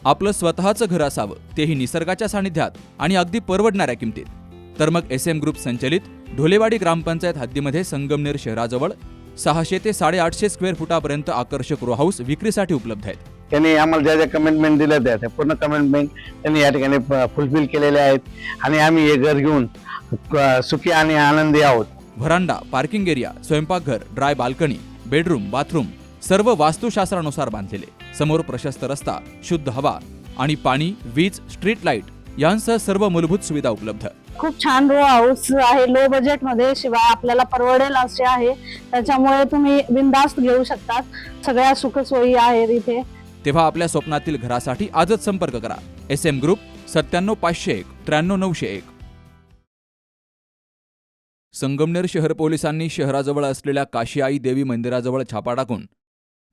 आपलं स्वतःचं घर असावं, तेही निसर्गाच्या सानिध्यात आणि अगदी परवडणाऱ्या किमतीत, तर मग SM ग्रुप संचलित ढोलेवाडी ग्रामपंचायत हद्दीमध्ये संगमनेर शहराजवळ 600 ते 850 स्क्वेअर फुटापर्यंत आकर्षक रो हाऊस विक्रीसाठी उपलब्ध आहेत. त्यांनी आम्हाला ज्या ज्या कमिटमेंट दिल्या त्या पूर्ण कमिटमेंट त्यांनी या ठिकाणी फुलफिल केलेले आहेत आणि आम्ही हे घर घेऊन सुखी आणि आनंदी आहोत. व्हरांडा, पार्किंग एरिया, स्वयंपाकघर, ड्राय बाल्कनी, बेडरूम, बाथरूम सर्व वास्तुशास्त्रानुसार बांधलेले. समोर प्रशस्त रस्ता, शुद्ध हवा आणि पाणी, वीज, स्ट्रीट लाईट यांसह सर्व मूलभूत सुविधा उपलब्ध. खूप छान रो हाऊस आहे, लो बजेट मध्ये, शिवाय आपल्याला परवडेल असे आहे. त्याच्यामुळे तुम्ही बिनधास्त घेऊ शकता. सगळ्या सुखसोयी आहेत इथे. तेव्हा आपल्या स्वप्नातील घरासाठी आजच संपर्क करा. SM group 97501 93901. संगमनेर शहर पोलिसांनी शहराजवळ असलेल्या काशीआई देवी मंदिराजवळ छापा टाकून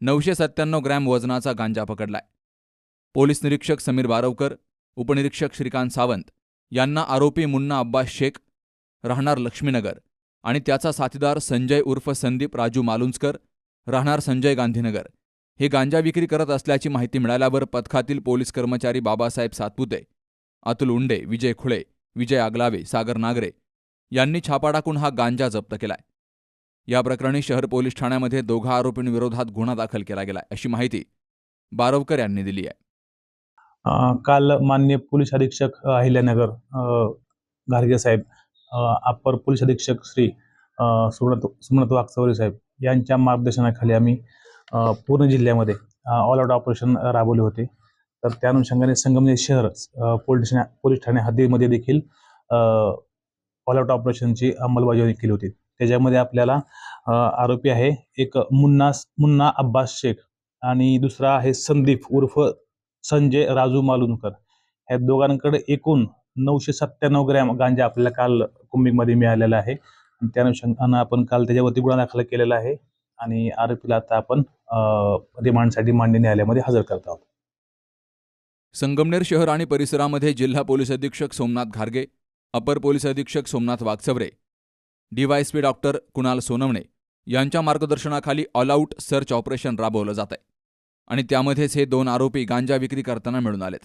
997 ग्रॅम वजनाचा गांजा पकडलाय. पोलीस निरीक्षक समीर बारवकर, उपनिरीक्षक श्रीकांत सावंत यांना आरोपी मुन्ना अब्बास शेख राहणार लक्ष्मीनगर आणि त्याचा साथीदार संजय उर्फ संदीप राजू मालुंजकर राहणार संजय गांधीनगर हे गांजा विक्री करत असल्याची माहिती मिळाल्यावर पथकातील पोलीस कर्मचारी बाबासाहेब सातपुते, अतुल उंडे, विजय खुळे, विजय आगलावे, सागर नागरे यांनी छापा टाकून हा गांजा जप्त केलाय. या प्रकरणी शहर पोलीस ठाण्यामध्ये दोघा आरोपींविरोधात गुन्हा दाखल केला गेलाय अशी माहिती बारवकर यांनी दिली आहे. काल माननीय पोलीस अधीक्षक अहिल्यानगर घारगे साहेब, अप्पर पोलीस अधीक्षक श्री सुमनत वाकचौरे साहेब यांच्या मार्गदर्शनाखाली आम्ही पूर्ण जिल्ह्यामध्ये ऑल आउट ऑपरेशन राबवले होते. तर त्या अनुषंगाने संगमनेर शहर पोलीस ठाणे हद्दीमध्ये देखील ऑल आउट ऑपरेशनची अंमलबजावणी केली होती. त्याच्यामध्ये आपल्याला आरोपी आहे एक मुन्ना अब्बास शेख आणि दुसरा आहे संदीप उर्फ संजय राजू मालुंजकर. ह्या दोघांकडे एकूण 997 ग्रॅम गांजा आपल्याला काल कुंभिकमध्ये मिळालेला आहे. त्या अनुषंगाने आपण काल त्याच्यावरती गुन्हा दाखल केलेला आहे आणि आरोपीला आता आपण रिमांडसाठी मांडणी न्यायालयामध्ये हजर करत आहोत. संगमनेर शहर आणि परिसरामध्ये जिल्हा पोलीस अधीक्षक सोमनाथ घारगे, अपर पोलीस अधीक्षक सोमनाथ वाकचौरे, DYSP डॉक्टर कुणाल सोनवणे यांच्या मार्गदर्शनाखाली ऑल आउट सर्च ऑपरेशन राबवलं जात आहे आणि त्यामध्येच हे 2 आरोपी गांजा विक्री करताना मिळून आलेत.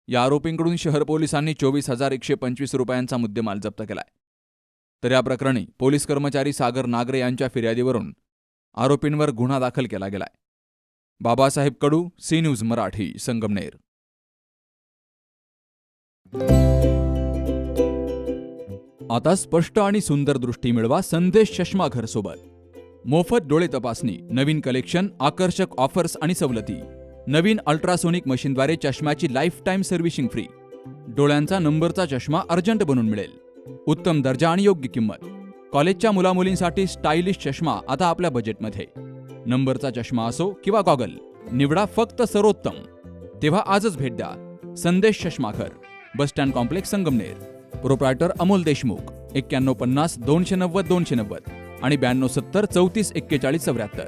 या आरोपींकडून शहर पोलिसांनी 24,125 रुपयांचा मुद्देमाल जप्त केलाय. तर या प्रकरणी पोलीस कर्मचारी सागर नागरे यांच्या फिर्यादीवरून आरोपींवर गुन्हा दाखल केला गेलाय. बाबासाहेब कडू, सी न्यूज मराठी, संगमनेर. आता स्पष्ट आणि सुंदर दृष्टी मिळवा संदेश चष्मा घर सोबत. मोफत डोळे तपासणी, नवीन कलेक्शन, आकर्षक ऑफर्स आणि सवलती. नवीन अल्ट्रासोनिक मशीनद्वारे चष्म्याची लाईफ टाईम सर्व्हिसिंग फ्री. डोळ्यांचा नंबरचा चष्मा अर्जंट बनून मिळेल. उत्तम दर्जा आणि योग्य किंमत. कॉलेजच्या मुलामुलींसाठी स्टायलिश चष्मा आता आपल्या बजेटमध्ये. नंबरचा चष्मा असो किंवा गॉगल, निवडा फक्त सर्वोत्तम. तेव्हा आजच भेट द्या संदेश चष्माघर, bus stand complex, Sangamner. Proprietor Amol Deshmukh. 9150 290 290 आणि 9270 34 41 74.